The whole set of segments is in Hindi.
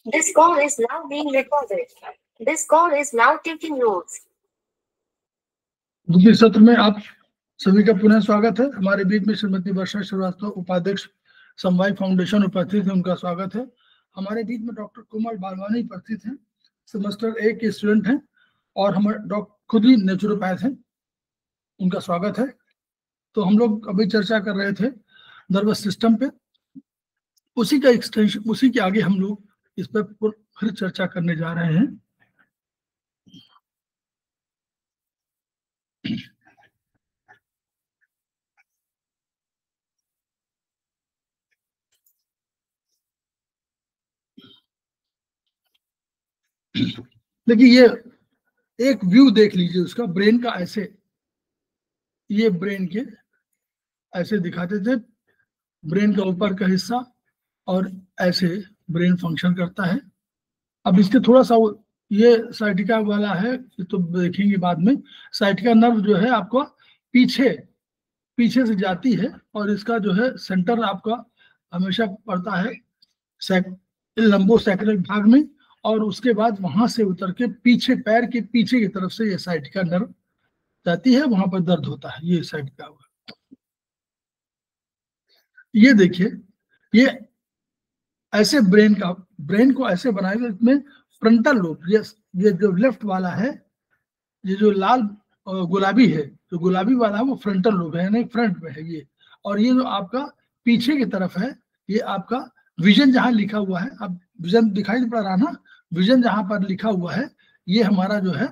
This call is now being recorded. This call is now taking notes. दूसरे सत्र में आप सभी का पुनः स्वागत है। हमारे बीच में श्रीमती वर्षा श्रीवास्तव उपाध्यक्ष समवाय फाउंडेशन उपस्थित है, उनका स्वागत है। हमारे बीच में डॉक्टर कोमल बालवानी उपस्थित हैं, सेमेस्टर 1 के स्टूडेंट हैं और हमारे डॉक्टर खुद ही नेचुरोपैथ हैं, उनका स्वागत है। तो हम लोग अभी चर्चा कर रहे थे नर्वस सिस्टम पे, उसी का एक्सटेंशन, उसी के आगे हम लोग इस पर फिर चर्चा करने जा रहे हैं। देखिए, ये एक व्यू देख लीजिए उसका, ब्रेन का ऐसे, ये ब्रेन के ऐसे दिखाते थे, ब्रेन का ऊपर का हिस्सा, और ऐसे ब्रेन फंक्शन करता है। अब इसके थोड़ा सा ये साइटिका वाला है, तो देखेंगे बाद में। साइटिका नर्व जो है आपका पीछे से जाती है, और इसका जो है सेंटर आपका हमेशा पड़ता है लंबोसेक्रल भाग में, और उसके बाद वहां से उतर के पीछे, पैर के पीछे की तरफ से ये साइटिका नर्व जाती है, वहां पर दर्द होता है। ये साइटिका हुआ। ये देखिए, ये ऐसे ब्रेन को ऐसे बनाएगा, इसमें फ्रंटल लोब, ये जो लेफ्ट वाला है, ये जो लाल गुलाबी है, जो गुलाबी वाला है वो फ्रंटल लोब है, यानी फ्रंट में है ये। और ये जो आपका पीछे की तरफ है, ये आपका विजन, जहां लिखा हुआ है, अब विजन दिखाई पड़ रहा ना, विजन जहां पर लिखा हुआ है, ये हमारा जो है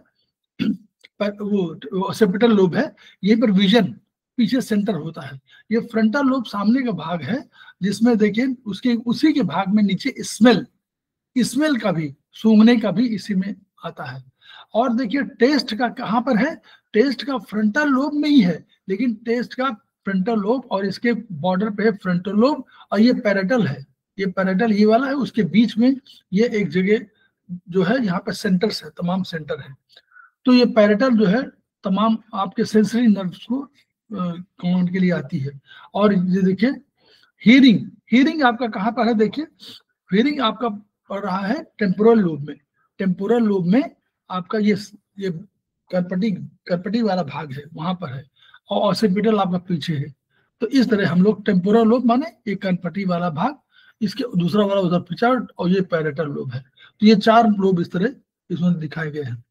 वो सेपिटल लोब है। ये पर विजन पीछे सेंटर होता है। ये फ्रंटल लोब सामने का भाग है, जिसमें देखिए उसी के भाग में नीचे स्मेल का भी, सूंघने का भी इसी में आता है। और देखिए टेस्ट का कहाँ पर है, टेस्ट का फ्रंटल लोब में ही है, लेकिन टेस्ट का फ्रंटल लोब और इसके बॉर्डर पे फ्रंटल लोब, और ये पैरेटल है, ये पैरेटल ये वाला है, उसके बीच में ये एक जगह जो है, यहाँ पे सेंटर्स है, तमाम सेंटर है। तो ये पैरेटल जो है तमाम आपके सेंसरी नर्व्स को कमांड के लिए आती है। और ये देखिए हीरिंग आपका कहाँ पर है, देखिए हीरिंग आपका पड़ रहा है टेम्पोरल लोब में। टेम्पोरल लोब में आपका ये करपटी वाला भाग है, वहां पर है, और ऑसिपिटल आपका पीछे है। तो इस तरह हम लोग टेम्पोरल लोब माने एक करपटी वाला भाग, इसके दूसरा वाला उधर पीछे, और ये पैरेटल लोब है। तो ये 4 लोब इस तरह इसमें दिखाए गए हैं।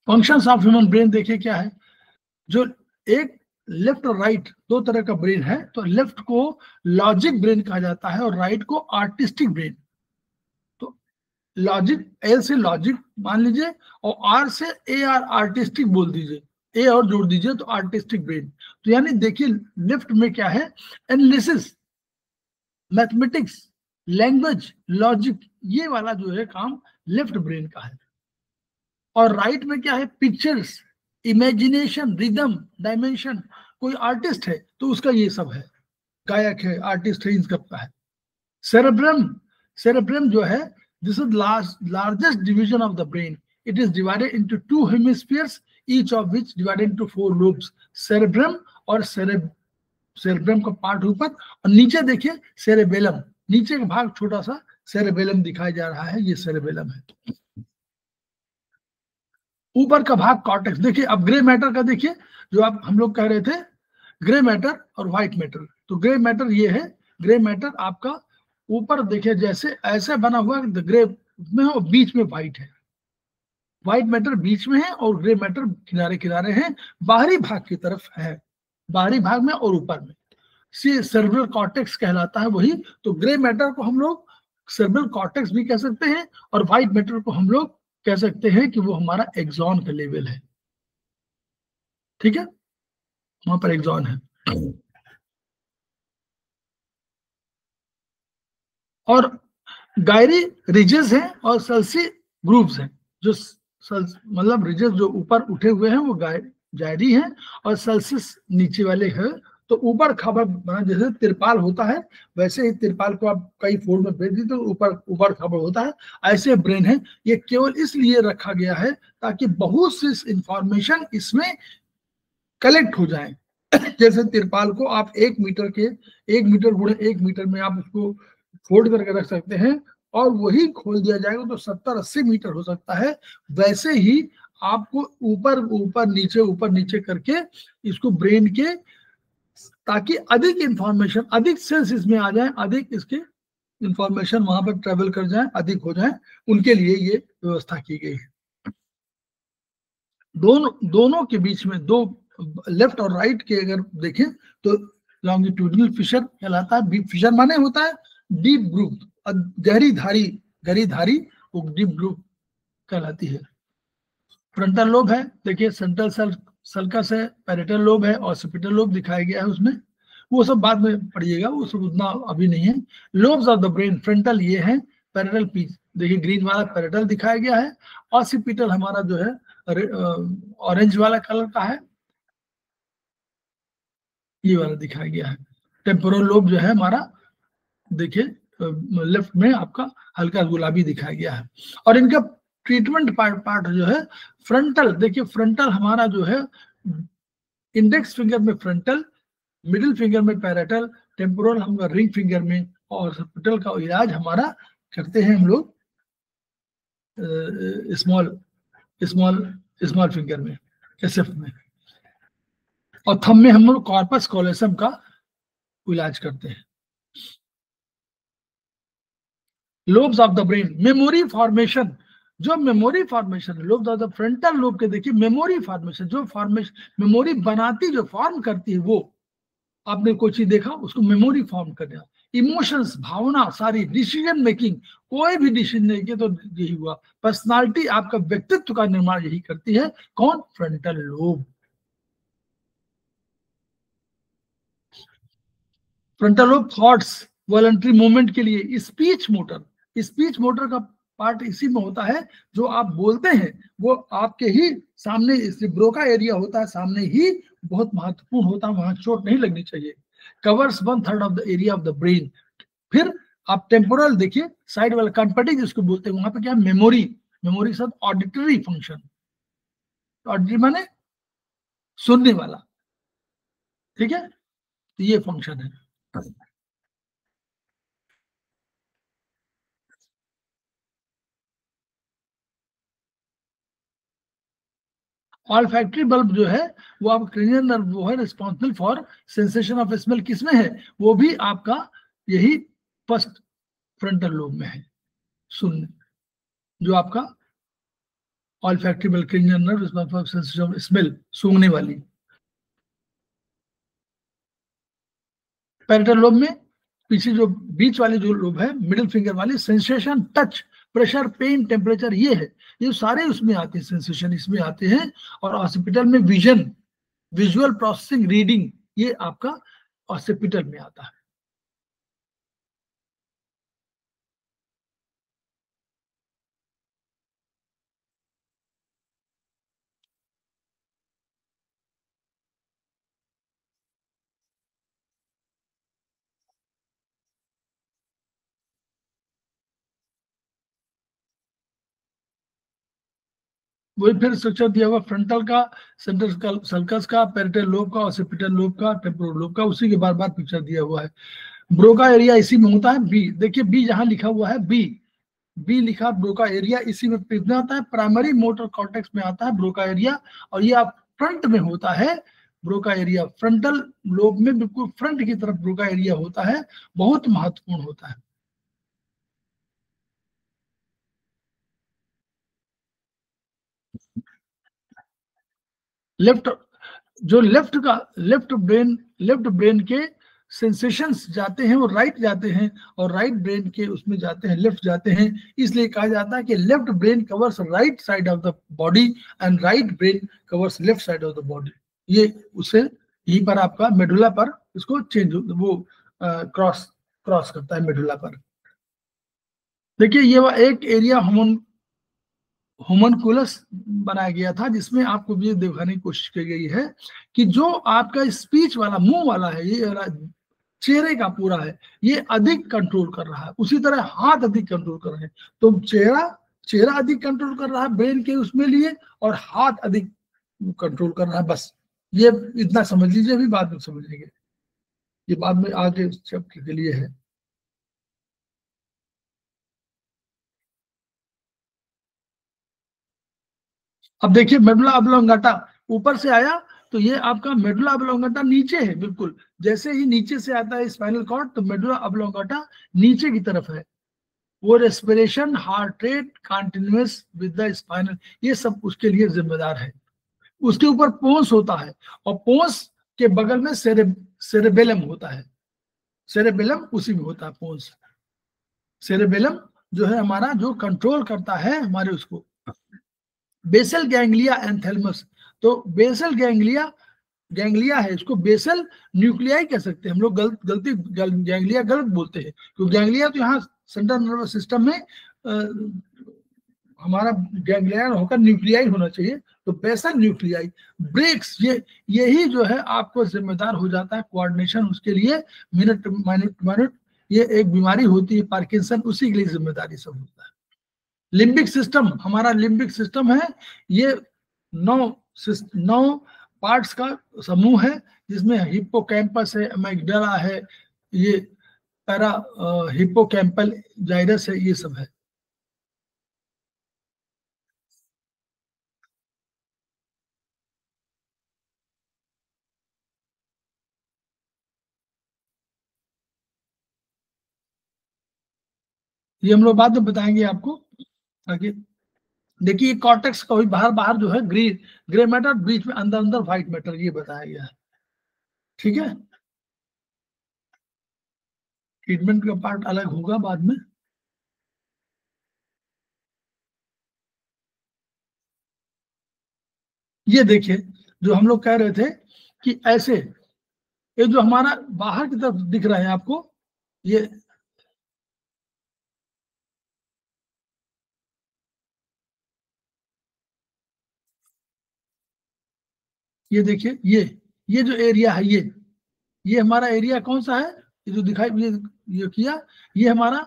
फंक्शंस ऑफ ह्यूमन ब्रेन देखिए क्या है। जो एक लेफ्ट और राइट दो तरह का ब्रेन है, तो लेफ्ट को लॉजिक ब्रेन कहा जाता है और राइट को आर्टिस्टिक ब्रेन। तो लॉजिक, एल से लॉजिक मान लीजिए, और आर से ए आर, आर्टिस्टिक बोल दीजिए, ए और जोड़ दीजिए, तो आर्टिस्टिक ब्रेन। तो यानी देखिए लेफ्ट में क्या है, एनालिसिस, मैथमेटिक्स, लैंग्वेज, लॉजिक, ये वाला जो है काम लेफ्ट ब्रेन का है। और राइट में क्या है, पिक्चर्स, इमेजिनेशन, रिदम, डायमेंशन। कोई आर्टिस्ट है तो उसका ये सब है, गायक है, आर्टिस्ट है, इन सब का है। सेरेब्रम जो है, this is largest division of the brain. It is divided into 2 hemispheres, each of which divided into 4 lobes. Cerebrum और सेरेब्रम का पार्ट ऊपर, और नीचे देखिए सेरेबेलम, नीचे का भाग छोटा सा सेरेबेलम दिखाया जा रहा है, ये सेरेबेलम है। ऊपर का भाग कॉर्टेक्स। देखिए अब ग्रे मैटर का देखिए, जो आप हम लोग कह रहे थे ग्रे मैटर और व्हाइट मैटर, तो ग्रे मैटर ये है। ग्रे मैटर आपका ऊपर देखिए जैसे ऐसे बना हुआ ग्रे में, और बीच में व्हाइट है। व्हाइट मैटर बीच में है और ग्रे मैटर किनारे किनारे हैं, बाहरी भाग की तरफ है, बाहरी भाग में और ऊपर में। सेरेब्रल कॉर्टेक्स कहलाता है वही। तो ग्रे मैटर को हम लोग सेरेब्रल कॉर्टेक्स भी कह सकते हैं, और व्हाइट मैटर को हम लोग कह सकते हैं कि वो हमारा एक्सॉन का लेवल है। ठीक है, वहां पर एक्सॉन है। और गायरी रिजेस हैं और सल्सी ग्रूव्स हैं। जो मतलब रिजेस जो ऊपर उठे हुए हैं वो जायरी हैं, और सल्सिस नीचे वाले हैं। तो ऊपर खबर बना, जैसे तिरपाल होता है वैसे ही तिरपाल को आप कई फोल्ड में भेज दी तो ऊपर खबर होता है, ऐसे ब्रेन है। ये केवल इसलिए रखा गया है ताकि बहुत सी इंफॉर्मेशन इसमें कलेक्ट हो जाए, जैसे तिरपाल को आप 1 मीटर के 1 मीटर गुणे 1 मीटर में आप उसको फोल्ड करके रख सकते हैं और वही खोल दिया जाएगा तो 70-80 मीटर हो सकता है। वैसे ही आपको ऊपर नीचे करके इसको ब्रेन के, ताकि अधिक इंफॉर्मेशन, अधिक सेंस इसमें आ जाए, अधिक इसके इंफॉर्मेशन वहां पर ट्रेवल कर जाए, अधिक हो जाए, उनके लिए ये व्यवस्था की गई है। दोनों के बीच में दो, लेफ्ट और राइट के अगर देखें तो लॉन्गिट्यूडनल फिशर कहलाता है। फिशर माने होता है डीप ग्रूव, गहरी धारी वो डीप ग्रूव कहलाती है। फ्रंटल लोब है, देखिए सेंट्रल सल्कस है, पैरेटल लोब है, ऑसिपिटल लोब दिखाया गया है उसमें, वो सब बाद में पढ़िएगा, वो सब उतना अभी नहीं है। Lobes of the brain, frontal ये है, पैरेटल पीस देखिए ग्रीन वाला पैरेटल दिखाया गया है, ऑसिपिटल हमारा जो है ऑरेंज वाला कलर का है, ये वाला दिखाया गया है। टेम्पोरल लोब जो है हमारा देखिए लेफ्ट में आपका हल्का गुलाबी दिखाया गया है। और इनका ट्रीटमेंट पार्ट जो है फ्रंटल, देखिए फ्रंटल हमारा जो है इंडेक्स फिंगर में फ्रंटल, मिडिल फिंगर में पैरेटल, टेम्पोरल हमारा रिंग फिंगर में, और ऑसिपिटल का इलाज हमारा करते हैं हम लोग स्मॉल फिंगर में, एसएफ में, और थंब में हम लोग कॉर्पस कॉलोसम का इलाज करते हैं। Lobes of the brain, memory formation, जो मेमोरी फॉर्मेशन है lobes of the frontal lobe के, देखिए मेमोरी फॉर्मेशन, जो फॉर्मेशन मेमोरी बनाती, जो फॉर्म करती है, वो आपने कोई चीज देखा उसको मेमोरी फॉर्म करना, इमोशंस भावना सारी, डिसीजन मेकिंग, कोई भी डिसीजन नहीं किया तो यही हुआ, पर्सनालिटी आपका व्यक्तित्व का निर्माण यही करती है, कौन? Frontal lobe. Frontal lobe thoughts, voluntary movement के लिए, स्पीच मोटर का पार्ट इसी में होता है, जो आप बोलते हैं वो आपके ही सामने, इसलिए ब्रोका एरिया होता है सामने ही, बहुत महत्वपूर्ण होता है, वहां चोट नहीं लगनी चाहिए। Covers 1/3 of the area of the brain. फिर आप टेम्पोरल देखिए, साइड वाला कंपटी जिसको बोलते हैं, वहां पे क्या है? मेमोरी सब ऑडिटरी फंक्शन, ऑडिटरी माने सुनने वाला, ठीक है, तो ये फंक्शन है। ऑल्फैक्टरी बल्ब जो है वो आप क्रेनियल नर्व वो है responsible for sensation of smell, किसमें है? वो भी आपका यही फर्स्ट फ्रंटल लोब में है, सुनने, जो आपका olfactory bulb, cranial nerve responsible for sensation of smell, सूंघने वाली। पैरेटल लोब में पीछे जो बीच वाली जो लोब है, मिडिल फिंगर वाली, sensation, touch, pressure, pain, temperature, ये है, ये सारे उसमें आते हैं, सेंसेशन इसमें आते हैं। और ऑसिपिटल में विजन, विजुअल प्रोसेसिंग, रीडिंग, ये आपका ऑसिपिटल में आता है। वही फिर स्ट्रक्चर दिया हुआ फ्रंटल का, सेंट्रल सल्कस का, पैरेटल लोब का, ऑसिपिटल लोब का, टेम्पोरल लोब का, उसी के बार बार पिक्चर दिया हुआ है। ब्रोका एरिया इसी में होता है, बी, देखिए बी जहां लिखा हुआ है, बी लिखा, ब्रोका एरिया इसी में कितना आता है? प्राइमरी मोटर कॉर्टेक्स में आता है ब्रोका एरिया, और ये आप फ्रंट में होता है ब्रोका एरिया, फ्रंटल लोब में बिल्कुल फ्रंट की तरफ ब्रोका एरिया होता है, बहुत महत्वपूर्ण होता है। लेफ्ट, जो लेफ्ट ब्रेन के सेंसेशंस जाते हैं वो राइट जाते हैं, और राइट ब्रेन के उसमें जाते हैं, लेफ्ट जाते हैं, इसलिए कहा जाता है कि left brain covers right side of the body and right brain covers left side of the body. ये उससे यहीं पर आपका मेडुला पर इसको चेंज, वो क्रॉस करता है मेडुला पर। देखिए ये एक एरिया होमनकुलस बनाया गया था, जिसमें आपको ये दिखाने की कोशिश की गई है कि जो आपका स्पीच वाला, मुंह वाला है, ये चेहरे का पूरा है, ये अधिक कंट्रोल कर रहा है, उसी तरह हाथ अधिक कंट्रोल कर रहे हैं। तो चेहरा अधिक कंट्रोल कर रहा है ब्रेन के उसमें लिए, और हाथ अधिक कंट्रोल कर रहा है, बस ये इतना समझ लीजिए, अभी बाद में समझेंगे, ये बाद में आगे चैप्टर के लिए है। अब देखिए मेडुला ऑब्लोंगाटा ऊपर से आया, तो ये आपका मेडुला ऑब्लोंगाटा नीचे है बिल्कुल। जैसे ही नीचे से आता है स्पाइनल कॉर्ड, तो मेडुला ऑब्लोंगाटा नीचे की तरफ है। वो respiration, heart rate, continuous with the spinal, ये सब उसके लिए जिम्मेदार है। उसके ऊपर पोंस होता है, और पोंस के बगल में सेरेबेलम होता है। सेरेबेलम उसी में होता है पोंस। सेरेबेलम जो है हमारा, जो कंट्रोल करता है हमारे उसको। बेसल गैंग्लिया एंड थैलेमस, तो बेसल गैंग्लिया है, इसको बेसल न्यूक्लियाई कह सकते हैं हम लोग। गैंग्लिया गलत बोलते हैं, क्योंकि गैंग्लिया तो यहाँ सेंट्रल नर्वस सिस्टम में हमारा गैंग्लियन होकर न्यूक्लियाई होना चाहिए, तो बेसल न्यूक्लियाई। ब्रेक्स, यही जो है आपको जिम्मेदार हो जाता है कोऑर्डिनेशन उसके लिए, मिनट। ये एक बीमारी होती है पार्किंसन, उसी के लिए जिम्मेदारी सब होता है। लिम्बिक सिस्टम, हमारा लिम्बिक सिस्टम है, ये 9 पार्ट्स का समूह है, जिसमें हिप्पोकैम्पस है, अमेगडाला है, ये पैरा हिप्पोकैम्पल जाइरस है, ये सब है। ये हम लोग बाद में बताएंगे आपको आगे। देखिए कॉर्टेक्स का बाहर बाहर जो है ग्रे मैटर, बीच में अंदर अंदर व्हाइट मैटर, ये बताया गया है। ठीक है, ट्रीटमेंट का पार्ट अलग होगा बाद में। ये देखिए जो हम लोग कह रहे थे कि ऐसे, ये जो हमारा बाहर की तरफ दिख रहा है आपको, ये देखिए, ये जो एरिया है, ये हमारा एरिया कौन सा है, ये जो दिखाई ये किया, ये हमारा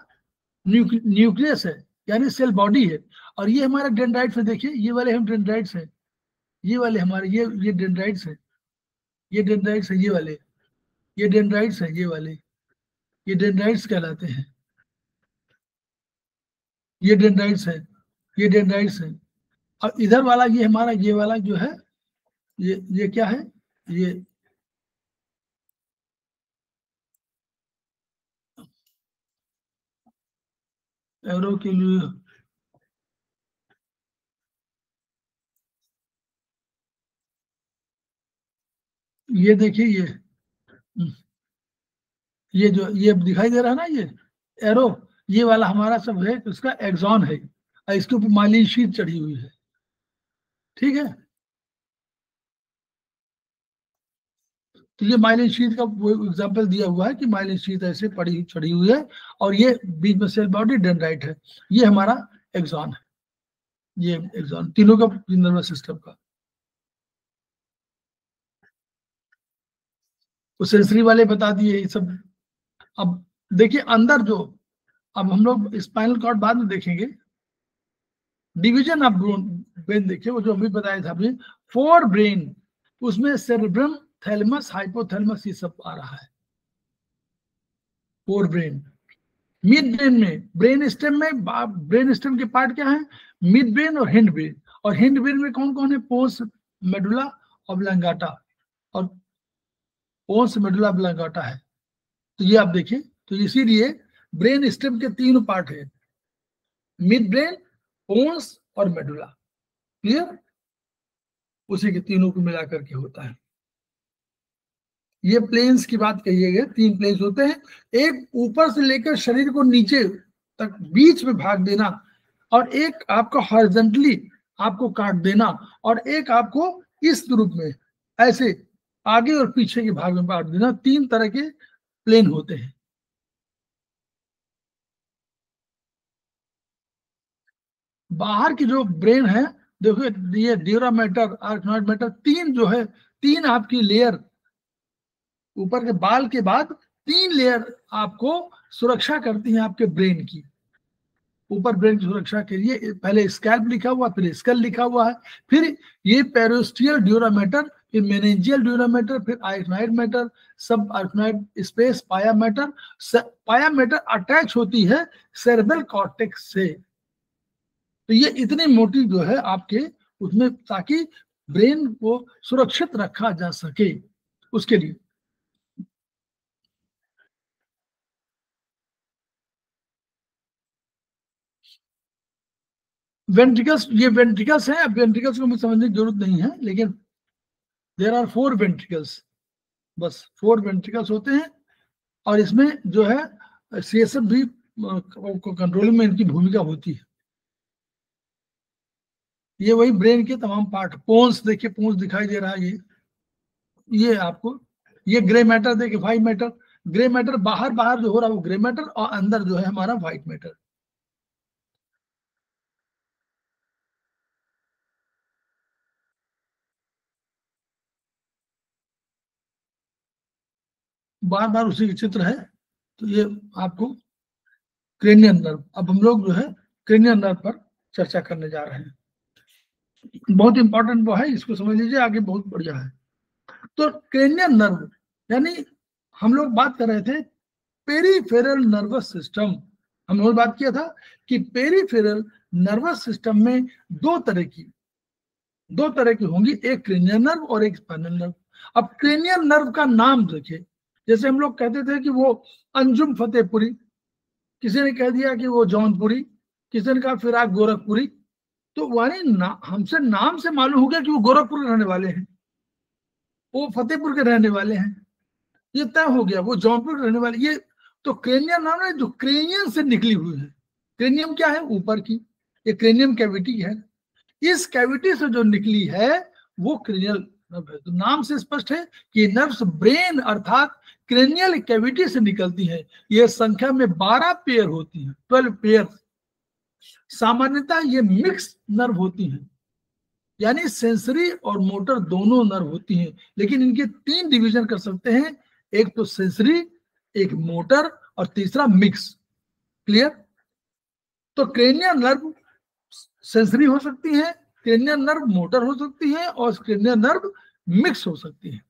न्यूक्लियस है, यानी सेल बॉडी है। और ये हमारे डेंड्राइट्स में देखिए, ये वाले हम डेंड्राइट्स हैं, ये वाले हमारे ये डेंड्राइट्स हैं, ये डेंड्राइट्स है, ये वाले, ये डेंड्राइट्स है, ये वाले, ये डेंड्राइट्स कहलाते हैं। ये डेंड्राइट्स है, ये डेंड्राइट्स है। और इधर वाला ये हमारा, ये वाला जो है, ये क्या है, ये एरो के लिए, ये देखिए, ये जो ये दिखाई दे रहा है ना, ये एरो, ये वाला हमारा सब है, इसका एक्सॉन है, और इसके ऊपर माइलिन शीट चढ़ी हुई है। ठीक है, तो ये माइलिन शीट का वो एग्जांपल दिया हुआ है कि माइलिन शीट ऐसे पड़ी चढ़ी हुई है, और ये बीच में सेल बॉडी डेंड्राइट है, ये हमारा एक्सॉन है। ये एक्सॉन तीनों का, नर्वस सिस्टम का। तो सेंसरी वाले बता दिए ये सब। अब देखिए अंदर जो, अब हम लोग स्पाइनल कॉर्ड बाद में देखेंगे। डिवीजन ऑफ ब्रेन देखिए, वो जो अभी बताया था आपने, 4 ब्रेन, उसमें सेरेब्रम, थैलेमस, हाइपोथैलेमस, ये सब आ रहा है। 4 ब्रेन। मिड ब्रेन में, ब्रेन स्टेम में, ब्रेन स्टेम के पार्ट क्या है, मिड ब्रेन और हिंड ब्रेन। और हिंड ब्रेन में कौन कौन है, पोन्स, मेडुला ऑब्लांगाटा, और पोन्स मेडुला ऑब्लांगाटा है। तो ये आप देखिए, तो इसीलिए ब्रेन स्टेम के 3 पार्ट है, मिड ब्रेन, पोन्स और मेडुला। क्लियर, उसी के तीनों को मिलाकर के होता है। ये प्लेन्स की बात कही गई, 3 प्लेन्स होते हैं, एक ऊपर से लेकर शरीर को नीचे तक बीच में भाग देना, और एक आपको हॉरिजॉन्टली आपको काट देना, और एक आपको इस रूप में ऐसे आगे और पीछे के भाग में काट देना। 3 तरह के प्लेन होते हैं। बाहर की जो ब्रेन है, देखो ये ड्यूरा मैटर, आर्कनॉइड मैटर, 3 जो है, 3 आपकी लेयर, ऊपर के बाल के बाद 3 लेयर आपको सुरक्षा करती हैं आपके ब्रेन की। ऊपर ब्रेन की सुरक्षा के लिए पहले स्कैल्प लिखा हुआ, फिर स्कल लिखा हुआ है, फिर ये पेरोस्टियल ड्यूरा मैटर, फिर मेनिंजियल ड्यूरम मैटर, फिर आर्कनॉइड मैटर, सब आर्कनॉइड स्पेस, पाया मैटर। पाया मैटर अटैच होती है सेरेब्रल कॉर्टेक्स से। तो ये इतनी मोटी जो है आपके उसमें, ताकि ब्रेन को सुरक्षित रखा जा सके उसके लिए। वेंट्रिकल्स, ये वेंट्रिकल्स हैं। अब वेंट्रिकल्स को मुझे समझने की जरूरत नहीं है, लेकिन देयर आर 4 वेंट्रिकल्स, बस 4 वेंट्रिकल्स होते हैं। और इसमें जो है सीएसएफ भी कंट्रोलिंग में इनकी भूमिका होती है। ये वही ब्रेन के तमाम पार्ट, पोन्स देखिए, पोन्स दिखाई दे रहा है ये आपको, ये ग्रे मैटर देखिए, व्हाइट मैटर। ग्रे मैटर बाहर बाहर जो हो रहा है वो ग्रे मैटर, और अंदर जो है हमारा व्हाइट मैटर। बार बार उसी के चित्र है। तो ये आपको क्रेनियल नर्व, अब हम लोग जो है क्रेनियल नर्व पर चर्चा करने जा रहे हैं। बहुत इंपॉर्टेंट वो है, इसको समझ लीजिए, आगे बहुत बढ़िया है। तो क्रेनियल नर्व यानी हम लोग बात कर रहे थे पेरीफेरल नर्वस सिस्टम। हम लोग बात किया था कि पेरीफेरल नर्वस सिस्टम में दो तरह की होंगी, एक क्रेनियल नर्व और एक स्पाइनल नर्व। अब क्रेनियल नर्व का नाम देखिए, जैसे हम लोग कहते थे कि वो अंजुम फतेहपुरी, किसी ने कह दिया कि वो जौनपुरी, किसी ने कहा फिराक गोरखपुरी। तो वानी हमसे नाम से मालूम हो गया कि वो गोरखपुर के रहने वाले हैं, वो फतेहपुर के रहने वाले हैं, ये तय हो गया, वो जौनपुर के रहने वाले। ये तो क्रेनियल नाम है जो क्रेनियम से निकली हुई है। क्रेनियम क्या है? ऊपर की, ये क्रेनियम कैविटी है, इस कैविटी से जो निकली है वो क्रेनियल नर्व है। तो नाम से स्पष्ट है कि नर्व्स ब्रेन अर्थात क्रेनियल कैविटी से निकलती है। ये संख्या में 12 पेयर होती है, 12 पेयर। सामान्यतः ये मिक्स नर्व होती हैं, यानी सेंसरी और मोटर दोनों नर्व होती हैं, लेकिन इनके 3 डिवीजन कर सकते हैं, एक तो सेंसरी, एक मोटर, और तीसरा मिक्स। क्लियर? तो क्रेनियल नर्व सेंसरी हो सकती है, क्रेनियल नर्व मोटर हो सकती है, और क्रेनियल नर्व मिक्स हो सकती है।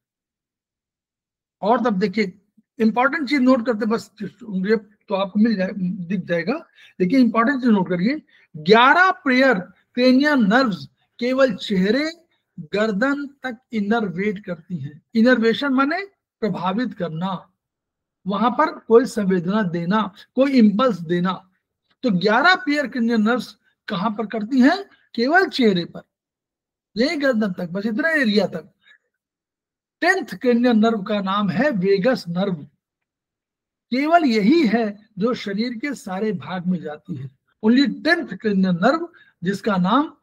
और तब देखिए इंपॉर्टेंट चीज नोट करते, बस ये तो आपको मिल जाए, दिख जाएगा, लेकिन इंपॉर्टेंट चीज नोट करिए, 11 पेयर क्रेनियल नर्व्स केवल चेहरे गर्दन तक इनरवेट करती हैं। इनरवेशन माने प्रभावित करना, वहां पर कोई संवेदना देना, कोई इंपल्स देना। तो 11 पेयर क्रेनियल नर्व्स कहां पर करती हैं? केवल चेहरे पर, यही गर्दन तक, बस इतना एरिया तक। 10th क्रेनियल नर्व का नाम है वेगस नर्व। केवल यही है जो शरीर के सारे भाग में जाती है। ओनली 10th क्रेनियल नर्व, जिसका नाम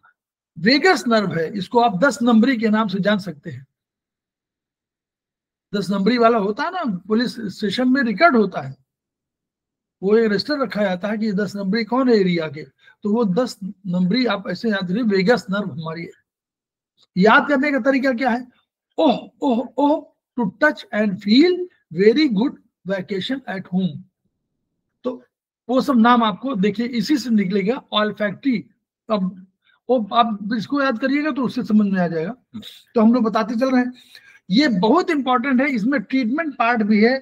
वेगस नर्व है। इसको आप 10 नंबरी के नाम से जान सकते हैं। 10 नंबरी वाला होता है ना, पुलिस स्टेशन में रिकॉर्ड होता है, वो एक रजिस्टर रखा जाता है कि 10 नंबरी कौन है एरिया के, तो वो 10 नंबरी आप ऐसे याद करिए, वेगस नर्व हमारी है। याद करने का तरीका क्या है? Oh oh oh to touch and feel very good vacation at home. तो वो सब नाम आपको देखिए इसी से निकलेगा, ऑल्फैक्टरी। अब वो आप इसको याद करिएगा तो उससे समझ में आ जाएगा। तो हम लोग बताते चल रहे हैं, ये बहुत इंपॉर्टेंट है, इसमें ट्रीटमेंट पार्ट भी है।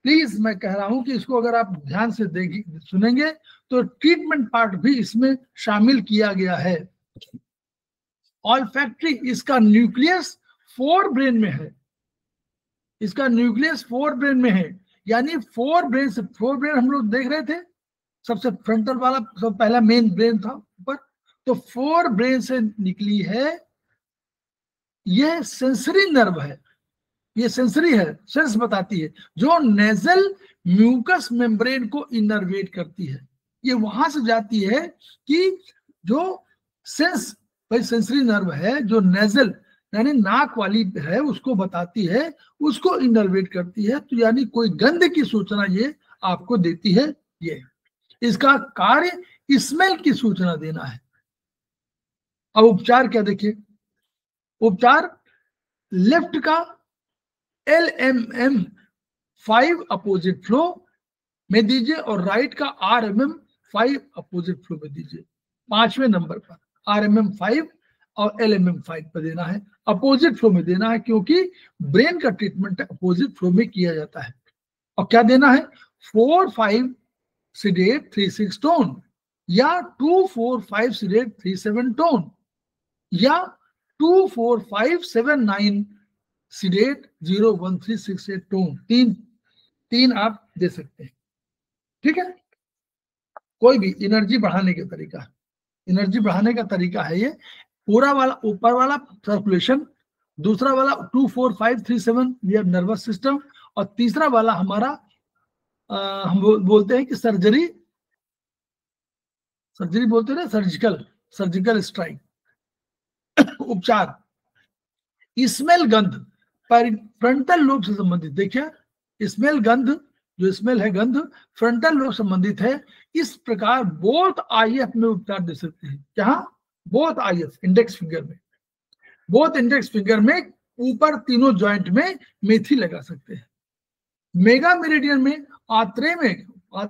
प्लीज मैं कह रहा हूं कि इसको अगर आप ध्यान से देखिए, सुनेंगे, तो ट्रीटमेंट पार्ट भी इसमें शामिल किया गया है। ऑल्फैक्टरी, इसका न्यूक्लियस 4 ब्रेन में है, इसका न्यूक्लियस 4 ब्रेन में है, यानी 4 ब्रेन से, 4 ब्रेन हम लोग देख रहे थे, सबसे फ्रंटल वाला सब पहला मेन ब्रेन था ऊपर, तो 4 ब्रेन से निकली है। यह सेंसरी नर्व है, ये सेंसरी है, सेंस बताती है, जो नेजल म्यूकस मेम्ब्रेन को इनर्वेट करती है। ये वहां से जाती है कि जो सेंस, भाई सेंसरी नर्व है जो नेजल यानी नाक वाली है, उसको बताती है, उसको इनर्वेट करती है। तो यानी कोई गंध की सूचना ये आपको देती है। ये इसका कार्य स्मेल की सूचना देना है। अब उपचार क्या देखिए, उपचार लेफ्ट का LMM5 अपोजिट फ्लो में दीजिए और राइट का RMM5 अपोजिट फ्लो में दीजिए। 5वें नंबर पर RMM5 और LMM5 पर देना है, अपोजिट फ्लो में देना है, क्योंकि ब्रेन का ट्रीटमेंट अपोजिट फ्लो में किया जाता है। और क्या देना है, 4-5 सीडेट 3-6 टोन, या 2-4-5 सीडेट 3-7 टोन, या 2-4-5-7-9 सीडेट 0-1-3-6-8 टोन। तीन आप दे सकते हैं, ठीक है। कोई भी एनर्जी बढ़ाने का तरीका है, एनर्जी बढ़ाने का तरीका है ये। पूरा वाला ऊपर वाला सर्कुलेशन, दूसरा वाला 2-4-5-3-7 ये नर्वस सिस्टम, और तीसरा वाला हमारा हम बोलते हैं कि सर्जरी बोलते हैं ना, सर्जिकल स्ट्राइक उपचार। स्मेल गंध फ्रंटल लोब से संबंधित, देखिए स्मेल गंध, जो स्मेल है गंध फ्रंटल लोब संबंधित है। इस प्रकार बोथ IF में उपचार दे सकते हैं। क्या? बोथ IF, इंडेक्स फिंगर में, बोथ इंडेक्स फिंगर में ऊपर तीनों जॉइंट में मेथी लगा सकते हैं। मेगा मेरिडियन में, आत्रे में,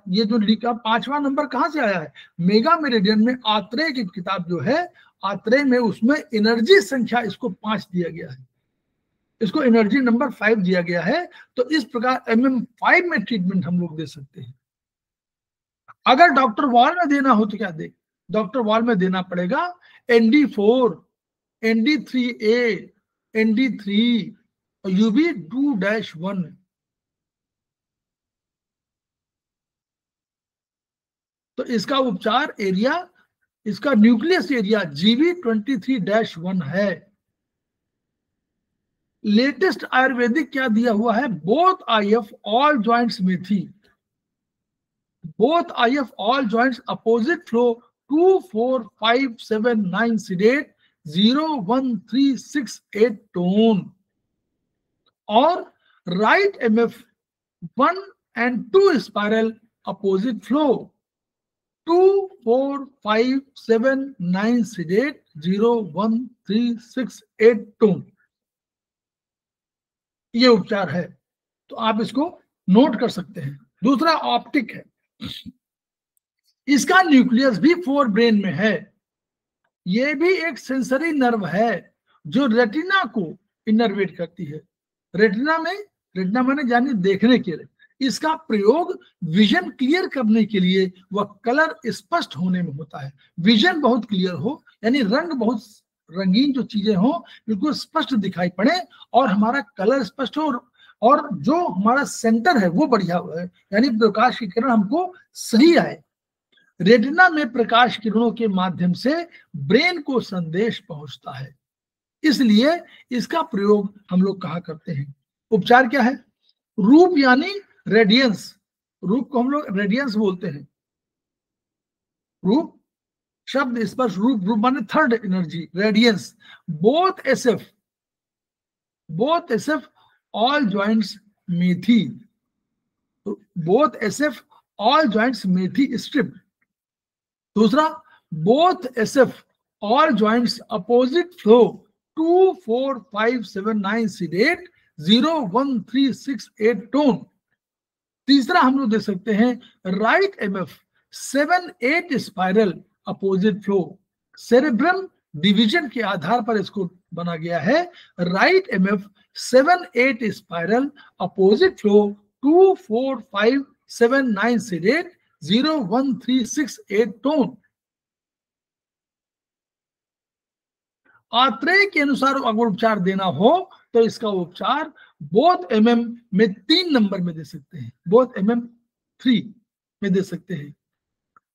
ये जो लिखा 5वां नंबर कहां से आया है, मेगा मेरिडियन में आत्रे की किताब जो है, आत्रे में उसमें एनर्जी संख्या इसको 5 दिया गया है, इसको एनर्जी नंबर 5 दिया गया है। तो इस प्रकार MM5 में ट्रीटमेंट हम लोग दे सकते हैं। अगर डॉक्टर वॉल में देना हो तो क्या दे, डॉक्टर वॉल में देना पड़ेगा ND4, ND3A, ND3 और UB2-1। तो इसका उपचार एरिया, इसका न्यूक्लियस एरिया GB23-1 है। लेटेस्ट आयुर्वेदिक क्या दिया हुआ है, both IF all joints methi, both IF all joints opposite flow 2-4-5-7-9 sedate 0-1-3-6-8 tone, और right MF 1 and 2 spiral opposite flow 2-4-5-7-9 sedate 0-1-3-6-8 tone। ये उपचार है, तो आप इसको नोट कर सकते हैं। दूसरा ऑप्टिक है, इसका न्यूक्लियस भी फोर ब्रेन में है। ये भी एक सेंसरी नर्व है जो रेटिना को इनर्वेट करती है। रेटिना माने जानिए देखने के लिए, इसका प्रयोग विजन क्लियर करने के लिए व कलर स्पष्ट होने में होता है। विजन बहुत क्लियर हो, यानी रंग बहुत रंगीन जो चीजें हो बिल्कुल स्पष्ट दिखाई पड़े, और हमारा कलर स्पष्ट हो, और जो हमारा सेंटर है वो बढ़िया है, यानी प्रकाश की किरण हमको सही आए। रेटिना में प्रकाश किरणों के माध्यम से ब्रेन को संदेश पहुंचता है, इसलिए इसका प्रयोग हम लोग कहा करते हैं। उपचार क्या है, रूप यानी रेडियंस, रूप को हम लोग रेडियंस बोलते हैं। रूप शब्द स्पर्श, रूप माने third energy, radiance. Both SF all joints मेथी, बोथ SF ऑल जॉइंट्स मेथी स्ट्रिप। दूसरा, both SF all joints opposite flow 2-4-5-7-9 sedate 0-1-3-6-8 tone. तीसरा हम लोग दे सकते हैं right MF 7-8 spiral opposite flow. Cerebrum division के आधार पर इसको बना गया है। Right MF 7-8 spiral opposite flow 2-4-5-7-9 sedate 0-1-3-6-8 tone. Atreya के अनुसार अगर उपचार देना हो तो इसका उपचार बोथ MM में 3 नंबर में दे सकते हैं, बोथ MM3 में दे सकते हैं।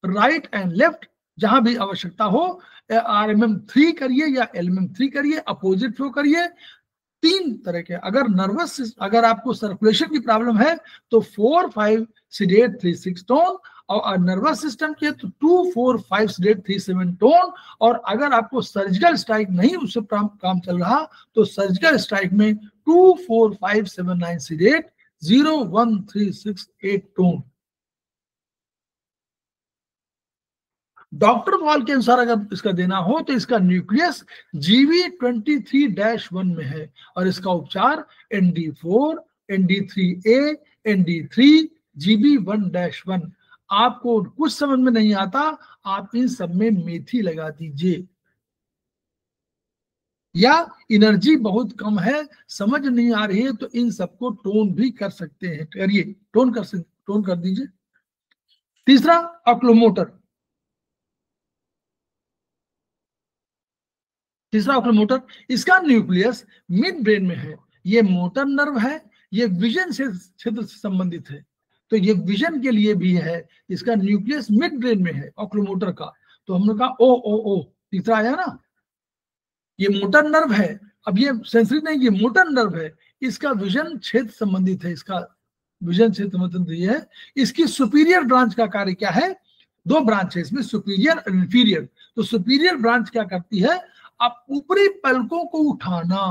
राइट एंड लेफ्ट जहां भी आवश्यकता हो, RMM3 करिए या LMM3 करिए, अपोजिट फ्लो करिए। 3 तरह के, अगर आपको सर्कुलेशन की प्रॉब्लम है तो 4-5 sedate 3-6 टोन, और नर्वस सिस्टम के तो 2-4-5 sedate 3-7 टोन। और अगर आपको सर्जिकल स्ट्राइक नहीं उससे काम चल रहा तो सर्जिकल स्ट्राइक में 2-4-5-7-9 sedate 0-1-3-6-8 टोन। डॉक्टर वॉल के अनुसार अगर इसका देना हो तो इसका न्यूक्लियस GB23-1 में है, और इसका उपचार ND4, ND3A, ND3, GB1-1। आपको कुछ समझ में नहीं आता, आप इन सब में मेथी लगा दीजिए। या एनर्जी बहुत कम है, समझ नहीं आ रही है, तो इन सबको टोन भी कर सकते हैं। करिए, टोन कर दीजिए। तीसरा ऑक्लोमोटर। तीसरा ऑक्लोमोटर, इसका न्यूक्लियस मिड ब्रेन में है। ये मोटर नर्व है, ये विजन से क्षेत्र से संबंधित है, तो ये विजन के लिए भी है। इसका न्यूक्लियस मिड ब्रेन में है ऑक्लोमोटर का। तो हमने कहा ओ ओ ओ, तीसरा आया ना, ये मोटर नर्व है। अब ये सेंसरी नहीं, ये मोटर नर्व है, इसका विजन क्षेत्र संबंधित है, इसका विजन क्षेत्र संबंधित है। इसकी सुपीरियर ब्रांच का कार्य क्या है? दो ब्रांच है इसमें, सुपीरियर और इंफीरियर। तो सुपीरियर ब्रांच क्या करती है? आप ऊपरी पलकों को उठाना,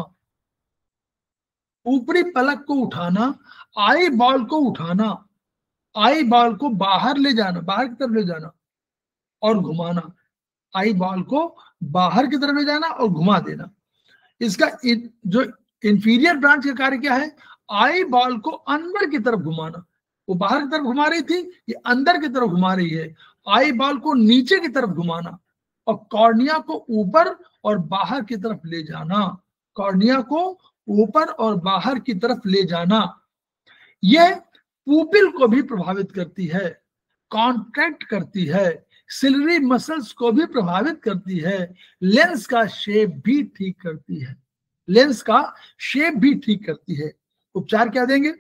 ऊपरी पलक को उठाना, आई बॉल को उठाना, आई बॉल को बाहर ले जाना, बाहर की तरफ ले जाना और घुमाना, आई बॉल को बाहर की तरफ ले जाना और घुमा देना। इसका जो इंफीरियर ब्रांच का कार्य क्या है? आई बॉल को अंदर की तरफ घुमाना। वो बाहर की तरफ घुमा रही थी, ये अंदर की तरफ घुमा रही है। आई बॉल को नीचे की तरफ घुमाना और कॉर्निया को ऊपर और बाहर की तरफ ले जाना, कॉर्निया को ऊपर और बाहर की तरफ ले जाना। यह पुपिल को भी प्रभावित करती है, कॉन्ट्रैक्ट करती है, सिलरी मसल्स को भी प्रभावित करती है, लेंस का शेप भी ठीक करती है, लेंस का शेप भी ठीक करती है। उपचार क्या देंगे?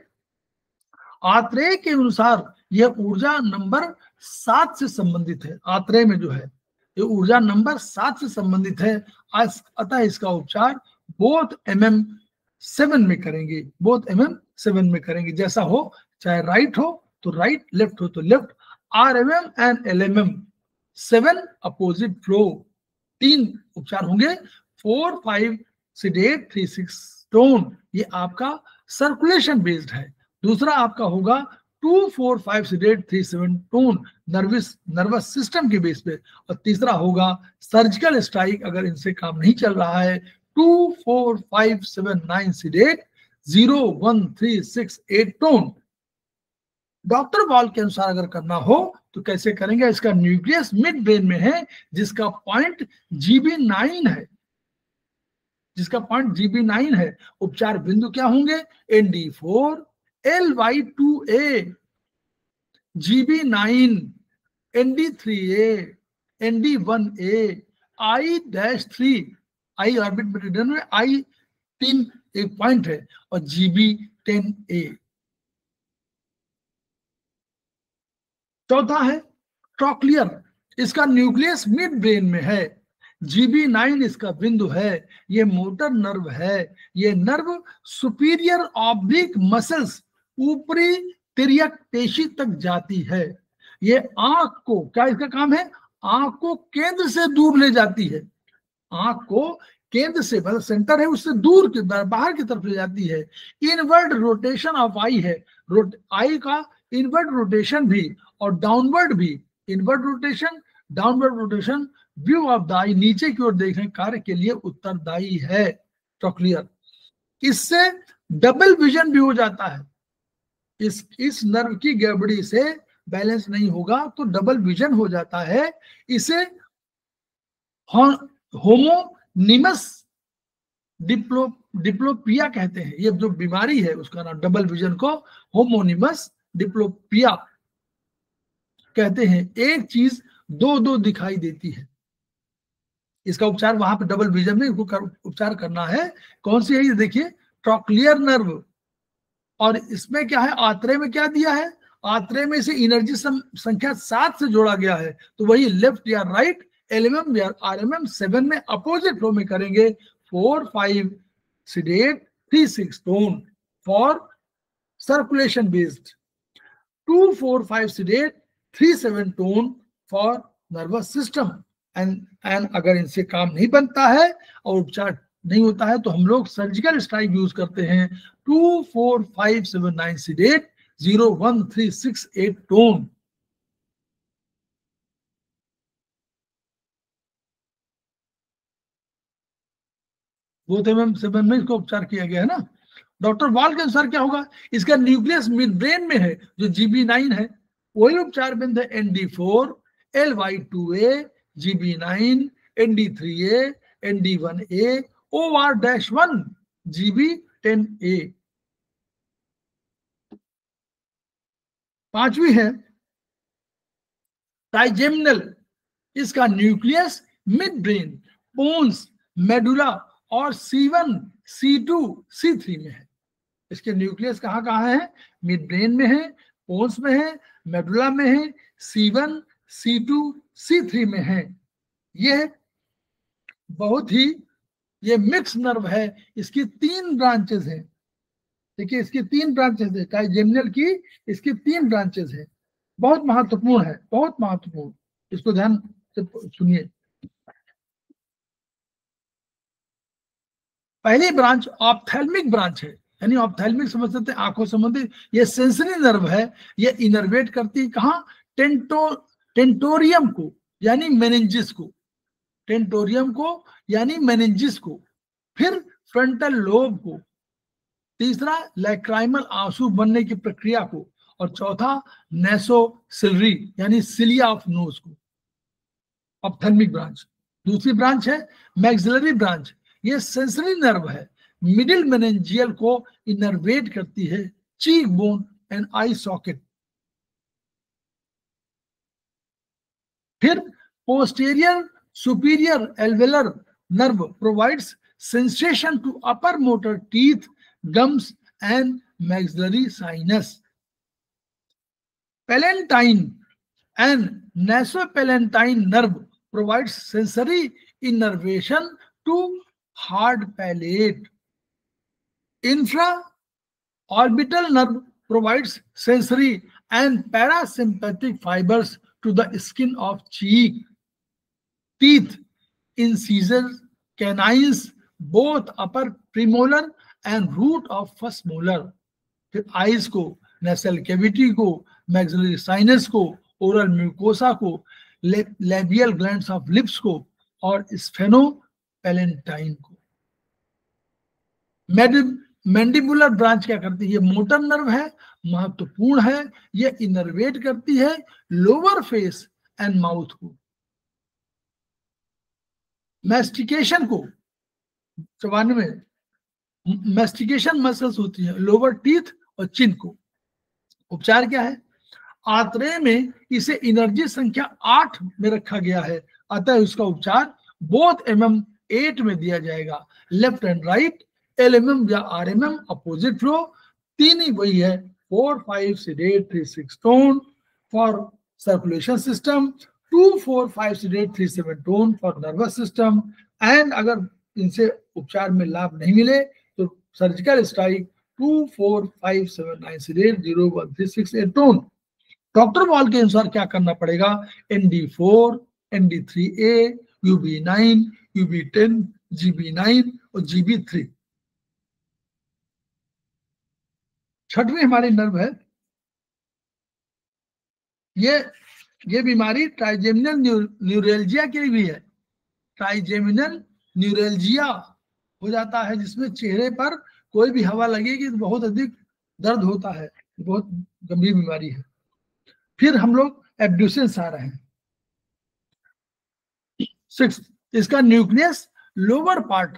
आत्रेय के अनुसार यह ऊर्जा नंबर 7 से संबंधित है। आत्रेय में जो है ये ऊर्जा नंबर 7 से संबंधित है। अतः इसका उपचार बोथ MM7 में करेंगे, बोथ MM7 में करेंगे। जैसा हो, चाहे राइट हो तो राइट, लेफ्ट हो तो left. RMM and LMM 7 opposite flow. 3 उपचार होंगे, 4, 5 सिडेट, 3, 6 टोन। ये आपका सर्कुलेशन बेस्ड है। दूसरा आपका होगा 2, 4, 5 सिडेट, 3, 7 टोन, नर्वस सिस्टम के बेस पे। और तीसरा होगा सर्जिकल स्ट्राइक, अगर इनसे काम नहीं चल रहा है, 2, 4, 5, 7, 9 सिडेट, 0, 1, 3, 6, 8 टोन। डॉक्टर वॉल के अनुसार अगर करना हो तो कैसे करेंगे? इसका न्यूक्लियस मिड ब्रेन में है, जिसका पॉइंट GB9 है, जिसका पॉइंट GB9 है। उपचार बिंदु क्या होंगे? ND4, LY2A, GB9, ND3A, ND1A, I-3, I orbit meridian में I3 एक पॉइंट है, और GB10A। चौथा है ट्रॉक्लियर। इसका न्यूक्लियस मिड ब्रेन में है, GB9 इसका बिंदु है। ये मोटर नर्व है। ये नर्व सुपीरियर ऑब्लिक मसल्स, ऊपरी तिर्यक पेशी तक जाती है। ये आंख को, क्या इसका काम है? आंख को केंद्र से दूर ले जाती है। आंख को केंद्र से, मतलब सेंटर है, उससे दूर की बाहर की तरफ ले जाती है। इनवर्ड रोटेशन ऑफ आई है, आई का इनवर्ड रोटेशन भी और डाउनवर्ड भी। Inward rotation, downward rotation view of the eye, नीचे की ओर देखने कार्य के लिए उत्तरदायी है ट्रॉक्लियर। इससे डबल विजन भी हो जाता है। इस नर्व की गड़बड़ी से बैलेंस नहीं होगा तो डबल विजन हो जाता है। इसे होमोनिमस डिप्लोपिया कहते हैं। ये जो बीमारी है उसका नाम, डबल विजन को होमोनिमस डिप्लोपिया कहते हैं। एक चीज दो दो दिखाई देती है। इसका उपचार वहां पे डबल विजन में उपचार करना है। कौन सी है ये देखिए, ट्रॉक्लियर नर्व। और इसमें क्या है, आत्रेय में क्या दिया है? आत्रेय में से एनर्जी संख्या 7 से जोड़ा गया है, तो वही लेफ्ट या राइट, LMM या RMM 7 में अपोजिट फ्लो में करेंगे। 4, 5 sedate, 3, 6 tone for circulation based, 2, 4, 5 sedate, 3, 7 tone for nervous system। And अगर इनसे काम नहीं बनता है और उपचार नहीं होता है तो हम लोग सर्जिकल स्ट्राइक यूज करते हैं। 2, 4, 5, 7, 9 sedate, 0, 1, 3, 6, 8 tone। बोथ MM7 में इसको उपचार किया गया है ना। डॉक्टर वॉल के अनुसार क्या होगा? इसका न्यूक्लियस मिड ब्रेन में है जो GB9 है। वही उपचार बिंद है ND4, LY2A, GB9, ND3A, ND1A OR-1 GB10A। पांचवी है ट्राइजेमिनल, इसका nucleus mid brain, pons, medulla और C1, C2, C3 में है। इसके न्यूक्लियस कहाँ कहाँ है? मिड ब्रेन में है, पोन्स में है, मेडुला में है, C1, C2, C3 में है। ये बहुत ही ये मिक्स नर्व है, इसकी 3 ब्रांचेस हैं। देखिए इसकी 3 ब्रांचेस है, ट्राइजेमिनल की इसकी 3 ब्रांचेस है। बहुत महत्वपूर्ण है, बहुत महत्वपूर्ण, इसको ध्यान से सुनिए। पहली ब्रांच ऑप्थेल्मिक ब्रांच है, यानी ऑप्थेल्मिक समझ सकते हैं आंखों संबंधित। ये सेंसरी नर्व है, ये इनर्वेट करती है कहाँ? टेंटोरियम को यानी मेनिंजिस को, टेंटोरियम को यानी मेनिंजिस को, फिर फ्रंटल लोब को, तीसरा लैक्राइमल आंसू बनने की प्रक्रिया को, और चौथा नेसोसिलरी यानी सिलिया ऑफ नोज को। Ophthalmic branch. दूसरी ब्रांच है मैक्सिलरी ब्रांच, ये सेंसरी नर्व है, मिडिल मेनिंजियल को इनर्वेट करती है, cheek bone and eye socket. फिर posterior superior alveolar nerve provides sensation to upper molar teeth, gums and maxillary sinus. Palatine and nasopalatine nerve provides sensory innervation to hard palate. Infraorbital nerve provides sensory and parasympathetic fibers to the skin of cheek. Teeth, incisors, canines, both upper premolar and root of first molar. फिर आईज को, नेसल कैविटी को, मैक्सिलरी साइनस को, ओरल म्यूकोसा को, लेबियल ग्लैंड्स ऑफ लिप्स को और स्फेनोपेलेंटाइन को। मैंडिबुलर ब्रांच क्या करती है? ये मोटर नर्व है, महत्वपूर्ण है, ये इनर्वेट करती है लोअर फेस एंड माउथ को। मैस्टिकेशन को, चबाने में मैस्टिकेशन मसल्स होती है लोअर टीथ और चिन को। उपचार क्या है? आंतरे में इसे एनर्जी संख्या 8 में रखा गया है, अतः इसका उपचार बोथ MM8 में दिया जाएगा, लेफ्ट एंड राइट, LMM या RMM अपोजिट फ्लो, तीन ही वही है, 4-5 sedate 3-6 tone for circulation system, 2-4-5 sedate 3-7 tone for nervous system. And अगर इनसे उपचार में लाभ नहीं मिले तो surgical strike 2-4-5-7-9 sedate 0-1-3-6-8 tone। Doctor wall के अनुसार क्या करना पड़ेगा? ND4, ND3A, UB9, UB10, GB9 और GB3। छठवीं हमारी नर्व है, ये बीमारी ट्राइजेमिनल न्यूरेल्जिया के लिए भी है। ट्राइजेमिनल न्यूरेल्जिया हो जाता है जिसमें चेहरे पर कोई भी हवा लगेगी तो बहुत अधिक दर्द होता है, बहुत गंभीर बीमारी है। फिर हम लोग एब्ड्यूसेंस आ रहे हैं। 6, इसका nucleus lower part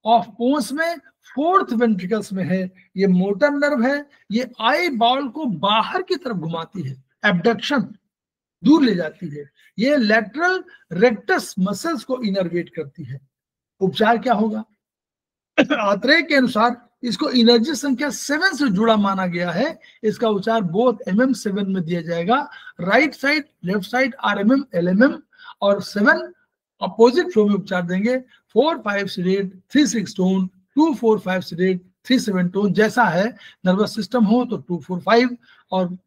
of pons में 4th वेंट्रिकल्स में है। ये मोटर नर्व है, ये आई बॉल को बाहर की तरफ घुमाती है, एब्डक्शन, दूर ले जाती है। ये लैटरल रेक्टस मसल्स को इनर्वेट करती है। उपचार क्या होगा? आत्रेय के अनुसार इसको एनर्जी संख्या 7 से जुड़ा माना गया है। इसका उपचार बोथ MM7 में दिया जाएगा, right side, left side, RMM, LMM, और 7 अपोजिट फ्लो में उपचार देंगे, 4-5 sedate 3-6 tone, 2-4-5 sedate 3-7 tone। जैसा है नर्वस सिस्टम हो तो 2-4-5, और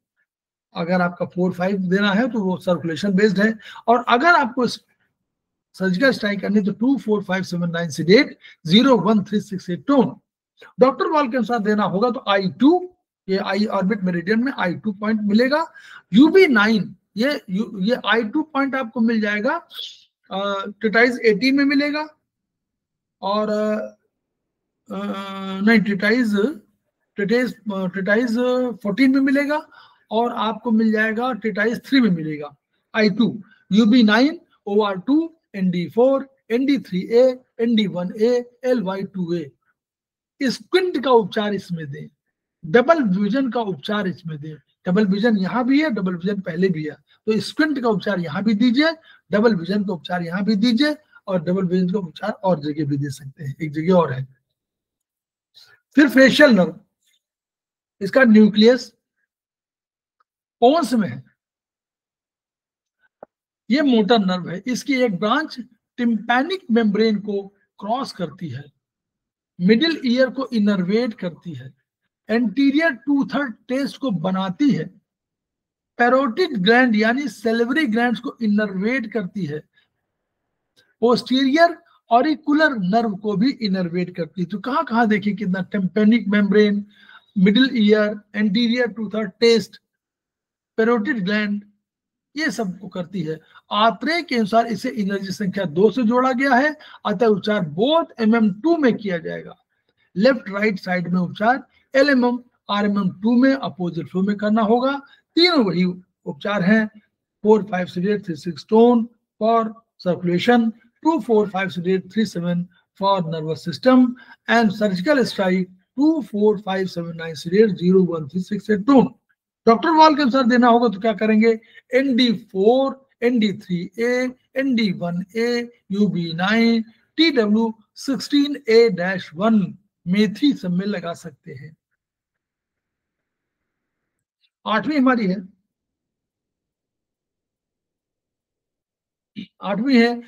अगर आपका 4-5 देना है तो वो सर्कुलेशन बेस्ड है, और अगर आपको सर्जिकल स्ट्राइक करनी तो 2-4-5-7-9 sedate 0-1-3-6-8 tone। डॉक्टर वॉल के अनुसार देना होगा तो I2, ये आई ऑर्बिट मेरिडियन में I2 पॉइंट मिलेगा। UB9, ये I2 पॉइंट आपको मिल जाएगा टिटाइज 18 में मिलेगा, और नहीं, टिटाइज 14 में मिलेगा, और आपको मिल जाएगा टिटाइज 3 में मिलेगा I2। UB9, OR2, ND4, ND3A, ND1A, LY2A। Squint का उपचार इसमें दें, डबल विजन का उपचार इसमें दें। डबल विजन यहाँ भी है, डबल विजन पहले भी है, तो स्क्विंट का उपचार यहाँ भी दीजिए, डबल विजन का उपचार यहाँ भी दीजिए, और डबल विजन का उपचार और जगह भी दे सकते हैं, एक जगह और है। फिर फेशियल नर्व, इसका न्यूक्लियस पोन्स में है, ये मोटर नर्व है, इसकी एक ब्रांच टिम्पैनिक मेम्ब्रेन को क्रॉस करती है, मिडिल ईयर को इनर्वेट करती है, एंटीरियर टू थर्ड टेस्ट को बनाती है, पैरोटिड ग्लैंड यानी सेलिवरी ग्लैंड्स को इनर्वेट करती है, पोस्टीरियर ऑरिकुलर नर्व को भी इनर्वेट करती है। तो कहां कहां देखिए कितना, tympanic membrane, middle ear, anterior two third taste, parotid gland, ये सब को करती है। आत्रेय के अनुसार इसे एनर्जी संख्या 2 से जोड़ा गया है, अतः उपचार बोथ MM2 में किया जाएगा। लेफ्ट राइट साइड में उपचार LMM RMM2 में अपोजिट फ्लो में करना होगा। तीनों वही उपचार हैं, 4-5 sedate 3-6 tone for circulation, 2-4-5 sedate 3-7 for nervous system, and surgical strike 2-4-5-7-9 sedate 0-1-3-6 tone। Doctor wall के अनुसार देना होगा तो क्या करेंगे, ND4, ND3A, ND1A, UB9, TW16A-1 मेथी सब में लगा सकते हैं। 8वीं हमारी है, 8वीं है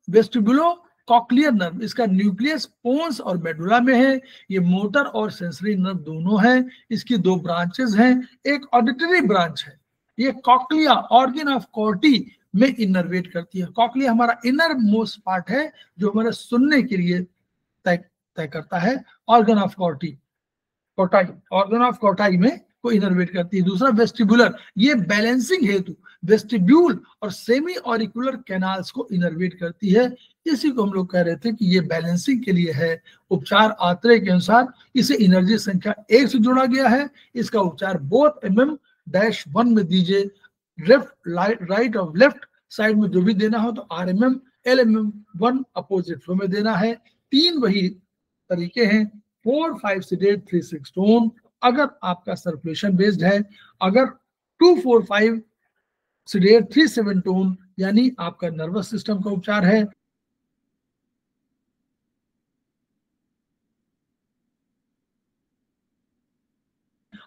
वेस्टिबुलो कॉक्लियर नर्व, इसका न्यूक्लियस पोन्स और मेडुला में है, ये मोटर और सेंसरी नर्व दोनों है, इसकी 2 ब्रांचेस हैं, एक ऑडिटरी ब्रांच है, ये कॉक्लिया ऑर्गन ऑफ कॉर्टी में इनर्वेट करती है। कॉक्लिया हमारा इनर मोस्ट पार्ट है जो हमारे सुनने के लिए तय करता है, organ of कॉर्टी, organ of Corti में को इनर्वेट करती है। दूसरा वेस्टिबुलर, ये बैलेंसिंग हेतु वेस्टिब्यूल और सेमी ऑरिकुलर कैनाल्स को इनर्वेट करती है, इसी को हम लोग कह रहे थे कि ये बैलेंसिंग के लिए है। उपचार आत्रेय के अनुसार इसे एनर्जी संख्या 1 से जोड़ा गया है, इसका उपचार बोथ MM-1 में दीजिए, राइट और लेफ्ट साइड में जो भी देना हो तो RMM LMM1 अपोजिट फ्लो में देना है। 3 वही तरीके हैं, 4-5 sedate 3-6 tone अगर आपका सर्कुलेशन बेस्ड है, अगर 2-4-5 sedate 3-7 tone यानी आपका नर्वस सिस्टम का उपचार है।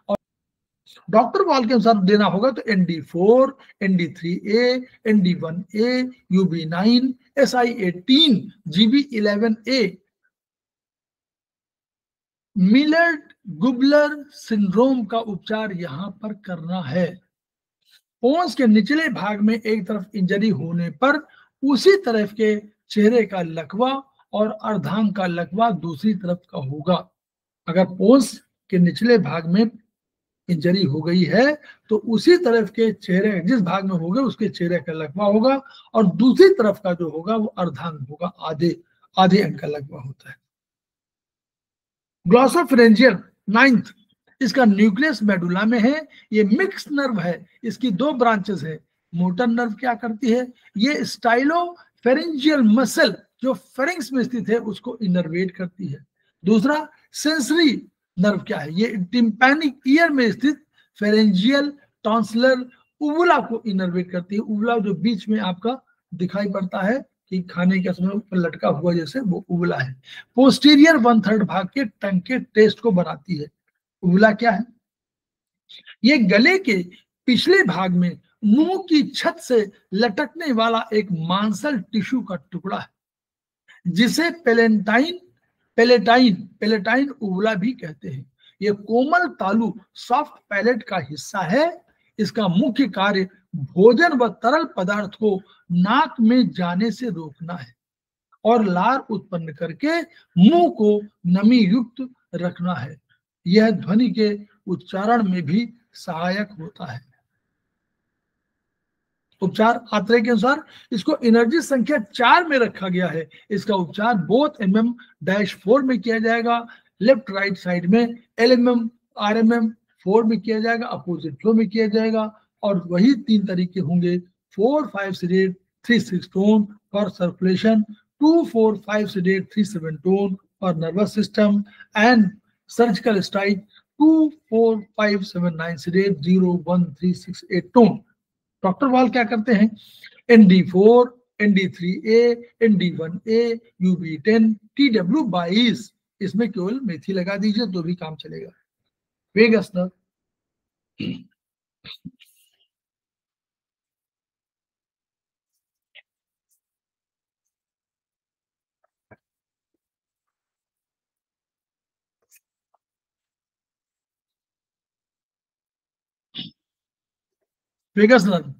और डॉक्टर वॉल के अनुसार देना होगा तो ND4, ND3A, ND1A, UB9, SI18, GB11A, मिलर्ड गुबलर syndrome का उपचार यहां पर करना है। पोन्स के निचले भाग में एक तरफ इंजरी होने पर उसी तरफ के चेहरे का लकवा और अर्धांग का लकवा दूसरी तरफ का होगा। अगर पोन्स के निचले भाग में इंजरी हो गई है तो उसी तरफ के चेहरे, जिस भाग में होगा उसके चेहरे का लकवा होगा, और दूसरी तरफ का जो होगा वो अर्धांग होगा, आधे अंग का लकवा होता है। ग्लॉसोफेरेंजियल 9th, इसका न्यूक्लियस मेडुला में है, ये मिक्स नर्व है, इसकी 2 ब्रांचेस है। मोटर नर्व क्या करती है, ये स्टाइलोफेरेंजियल मसल जो फेरिंग्स में स्थित है उसको इनर्वेट करती है। दूसरा सेंसरी नर्व क्या है, ये टिम्पैनिक ईयर में स्थित फेरेंजियल टॉन्सिलर उवुला को इनर्वेट करती है। उवुला जो बीच में आपका दिखाई पड़ता है कि खाने के समय ऊपर लटका हुआ जैसे, वो उवला है। पोस्टीरियर 1/3 भाग के टंग के टेस्ट को बनाती है। उवला क्या है, ये गले के पिछले भाग में मुंह की छत से लटकने वाला एक मांसल टिश्यू का टुकड़ा है जिसे पेलेटाइन उवला भी कहते हैं। ये कोमल तालु सॉफ्ट पैलेट का हिस्सा है। इसका मुख्य कार्य भोजन व तरल पदार्थ को नाक में जाने से रोकना है और लार उत्पन्न करके मुंह को नमी युक्त रखना है। यह ध्वनि के उच्चारण में भी सहायक होता है। उपचार आत्रेय के अनुसार इसको एनर्जी संख्या 4 में रखा गया है। इसका उपचार बोथ MM-4 में किया जाएगा, लेफ्ट राइट साइड में LMM RMM 4 में किया जाएगा, अपोजिट फ्लो में किया जाएगा, और वही 3 तरीके होंगे, 4-5 sedate 3-6 tone for circulation, 2, 4, 5 sedate, 3, 7 tone for nervous system, and surgical strike 2, 4, 5, 7, 9 sedate, 0, 1, 3, 6, 8 tone. Doctor wall क्या करते हैं? ND4, ND3A, ND1A, UB10, TW22, इसमें केवल मेथी लगा दीजिए तो भी काम चलेगा। वेगस नर्व, वेगस नर्व,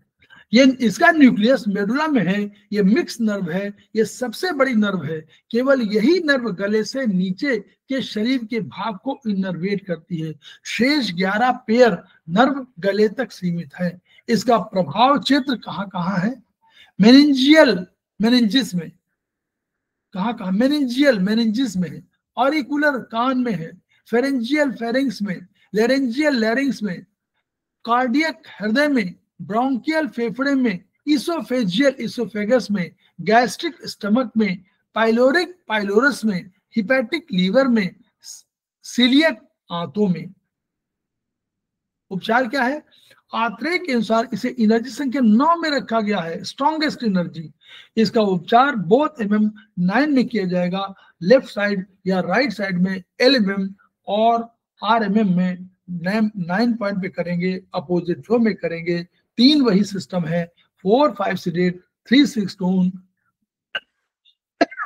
ये इसका न्यूक्लियस मेडुला में है, ये मिक्स नर्व है, ये सबसे बड़ी नर्व है। केवल यही नर्व गले से नीचे के शरीर के भाग को इनर्वेट करती है। शेष 11 पेयर नर्व गले तक सीमित है। इसका प्रभाव क्षेत्र कहाँ कहाँ है? मेनिंजियल मेनिंजिस में, कहाँ कहाँ? मेनिंजियल मेनिंजिस में है, ऑरिकुलर कान में है, फेरेंजियल फेरिंग्स में, लेरेंजियल लैरिंग्स में, कार्डियक हृदय में, ब्रोंकियल फेफड़े में, इसोफेजियल इसोफेगस में, गैस्ट्रिक स्टमक में, पाइलोरिक पाइलोरस में, हिपैटिक लीवर में, सीलियक आंतों में। उपचार क्या है? आत्रेय के अनुसार इसे एनर्जी संख्या 9 में रखा गया है, स्ट्रॉन्गेस्ट एनर्जी। इसका उपचार बोथ MM9 में किया जाएगा, लेफ्ट साइड या राइट साइड में LMM और RMM में 9 पॉइंट पे करेंगे, अपोजिट फ्लो में करेंगे। 3 वही सिस्टम है, 4, 5 sedate, 3, 6 tone।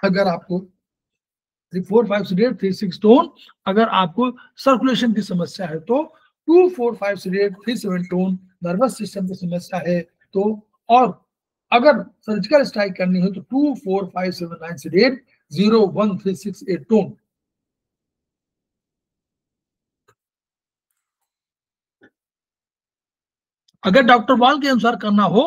अगर आपको 4, 5 sedate, 3, 6 tone अगर आपको सर्कुलेशन की समस्या है तो 2, 4, 5 sedate, 3, 7 tone नर्वस सिस्टम की समस्या है तो, और अगर सर्जिकल स्ट्राइक करनी हो तो 2, 4, 5, 7, 9 sedate, 0, 1, 3, 6, 8 tone। अगर डॉक्टर वॉल के अनुसार करना हो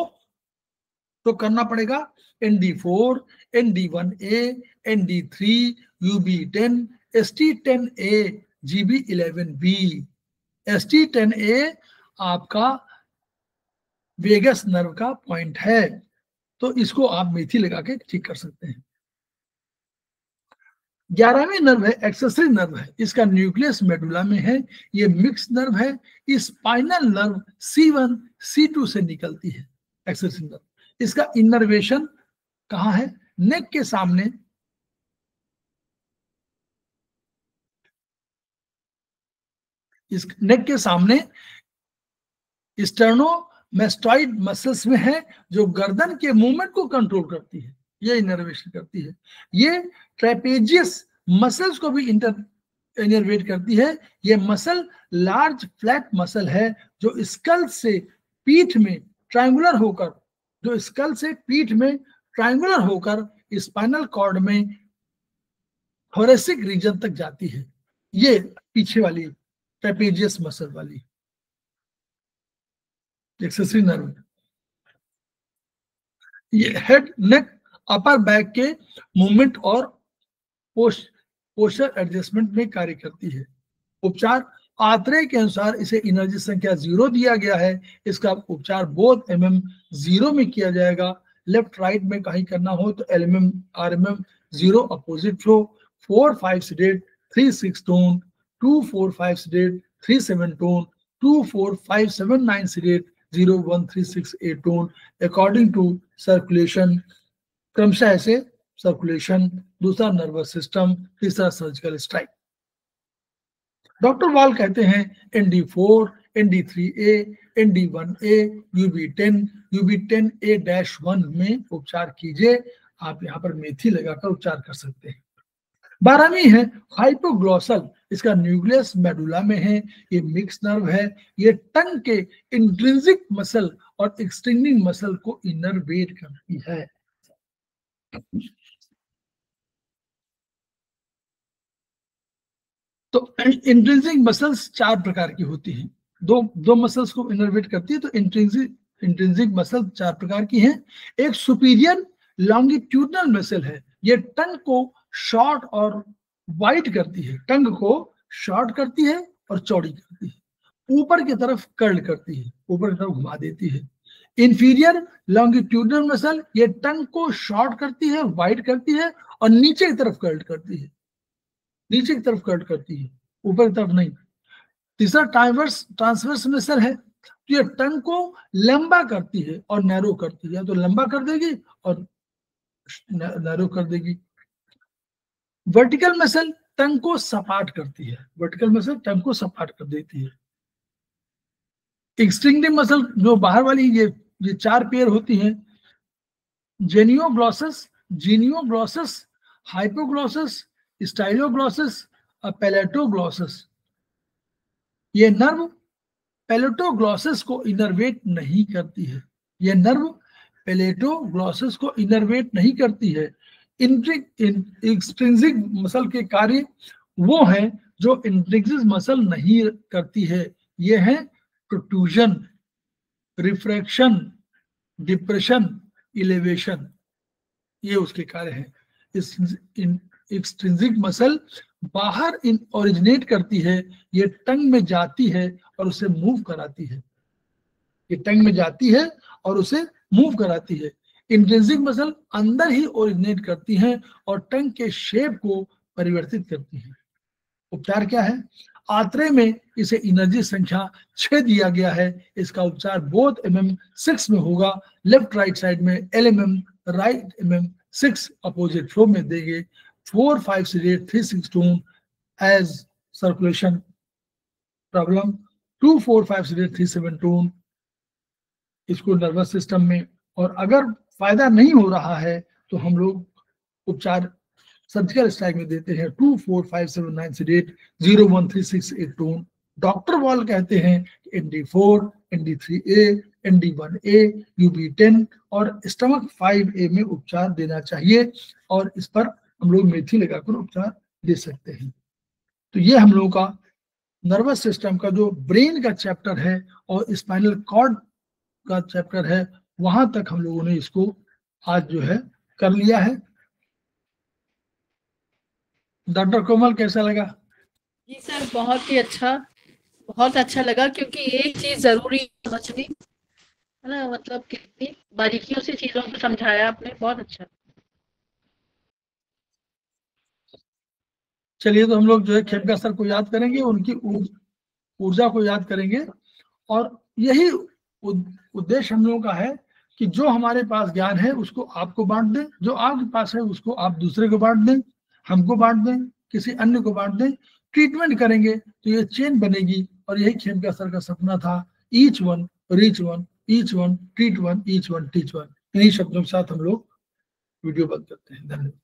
तो करना पड़ेगा ND4, ND1A, ND3, UB10, ST10A, GB11B। ST10A आपका वेगस नर्व का पॉइंट है, तो इसको आप मेथी लगा के ठीक कर सकते हैं। 11वीं नर्व है एक्सेसरी नर्व है, इसका न्यूक्लियस मेडुला में है, ये मिक्स नर्व है। स्पाइनल नर्व C1, C2 से निकलती है एक्सेसरी नर्व। इसका इनर्वेशन कहाँ है? नेक के सामने, इस नेक के सामने स्टर्नोमेस्टॉइड मसल्स में है, जो गर्दन के मूवमेंट को कंट्रोल करती है, ये इनर्वेशन करती है। ये ट्रेपेजियस मसल्स को भी इनर्वेट करती है। ये मसल लार्ज फ्लैट मसल है जो स्कल से पीठ में ट्रायंगुलर होकर, जो स्कल से पीठ में ट्रायंगुलर होकर स्पाइनल कॉर्ड में थोरेसिक रीजन तक जाती है। ये पीछे वाली ट्रेपेजियस मसल वाली एक्सेसरी नर्व। ये हेड नेक अपर बैक के मूवमेंट और पोस्चर एडजस्टमेंट में कार्य करती है। उपचार आत्रेय के अनुसार इसे एनर्जी संख्या 0 दिया गया है। इसका उपचार बोथ MM0 में किया जाएगा, लेफ्ट राइट में कहीं करना हो तो LMM RMM 0 opposite flow, 4, 5 sedate, 3, 6 tone, 2, 4, 5 sedate, 3, 7 tone, 2, 4, 5, 7, 9 sedate, 0, 1, 3, 6, 8 tone according to circulation. क्रमशः ऐसे सर्कुलेशन, दूसरा नर्वस सिस्टम, तीसरा सर्जिकल स्ट्राइक। डॉक्टर वॉल कहते हैं ND4, ND3A, ND1A, UB10, UB10A-1 में उपचार कीजिए। आप यहाँ पर मेथी लगाकर उपचार कर सकते हैं। 12वीं है हाइपोग्लॉसल, इसका न्यूक्लियस मेडुला में है, ये मिक्स नर्व है। ये टंग के इंट्रिंसिक मसल और एक्सटेंडिंग मसल को इनर्वेट करती है। तो इंट्रिंसिक मसल्स 4 प्रकार की होती हैं, दो मसल्स को इनर्वेट करती है। तो इंट्रिंसिक मसल 4 प्रकार की हैं। एक सुपीरियर लॉन्गिट्यूडनल मसल है, ये टंग को शॉर्ट और वाइड करती है, टंग को शॉर्ट करती है और चौड़ी करती है, ऊपर की तरफ कर्ल करती है, ऊपर की तरफ घुमा देती है। इंफीरियर लॉन्गिट्यूडनल मसल, ये टंग को शॉर्ट करती है, वाइड करती है और नीचे की तरफ कर्ल करती है, नीचे की तरफ कर्ल करती है, ऊपर की तरफ नहीं। तीसरा ट्रांसवर्स मसल है, तो ये टंग को लंबा करती है और नैरो करती है, तो लंबा कर देगी और नैरो कर देगी। वर्टिकल मसल टंग को सपाट करती है, वर्टिकल मसल टंग को सपाट कर देती है। एक्सटिंक्टिव मसल जो बाहर वाली ये 4 पेयर होती हैं, जेनियोग्लॉसस, जीनियोग्लॉसस, हाइपोग्लॉसस, स्टाइलोग्लॉसस और पैलेटोग्लॉसस। ये नर्व पैलेटोग्लॉसस को इनर्वेट नहीं करती है, ये नर्व पैलेटोग्लॉसस को इनर्वेट नहीं करती है। एक्सट्रिंसिक मसल के कार्य वो हैं जो इंट्रिंसिक मसल नहीं करती है, ये है प्रोट्रूजन, रिफ्रैक्शन, डिप्रेशन, इलेवेशन, ये उसके कार्य हैं। एक्सट्रिंसिक मसल बाहर ओरिजिनेट करती है, ये टंग में जाती है और उसे मूव कराती है, ये टंग में जाती है और उसे मूव कराती है। इंट्रिंसिक मसल अंदर ही ओरिजिनेट करती हैं और टंग के शेप को परिवर्तित करती हैं। उपचार क्या है? आंतरे में इसे एनर्जी संख्या 6 दिया गया है। इसका उपचार बोथ MM6 में होगा, लेफ्ट राइट साइड में LMM, right MM6 opposite flow में देंगे। 4, 5 sedate 3, 6 tone as circulation problem, 2, 4, 5 sedate 3, 7 tone इसको नर्वस सिस्टम में। और अगर फायदा नहीं हो रहा है तो हम लोग उपचार सर्जिकल स्ट्राइक में देते हैं, 2, 4, 5, 7, 9 sedate 0, 1, 3, 6, 8 tone। डॉक्टर वॉल कहते हैं ND4, ND3A, ND1A, UB10 और स्टमक 5A में उपचार देना चाहिए और इस पर हम लोग मेथी लगाकर उपचार दे सकते हैं। तो ये हम लोगों का नर्वस सिस्टम का जो ब्रेन का चैप्टर है और स्पाइनल कॉर्ड का चैप्टर है, वहां तक हम लोगों ने इसको आज जो है कर लिया है। डॉक्टर कोमल कैसा लगा? जी सर, बहुत ही अच्छा, बहुत अच्छा लगा, क्योंकि एक चीज जरूरी समझनी है ना, मतलब कितनी बारीकियों से चीजों को समझाया आपने, बहुत अच्छा। चलिए, तो हम लोग जो है खेमका सर को याद करेंगे, उनकी ऊर्जा को याद करेंगे और यही उद्देश्य हम लोगों का है कि जो हमारे पास ज्ञान है उसको आपको बांट दें, जो आपके पास है उसको आप दूसरे को बांट दें, हमको बांट दें, किसी अन्य को बांट दें। ट्रीटमेंट करेंगे तो ये चेन बनेगी और यही खेमका सर का सपना था, each one reach one, each one treat one, each one teach one. इन्हीं शब्दों के साथ हम लोग वीडियो बंद करते हैं। धन्यवाद।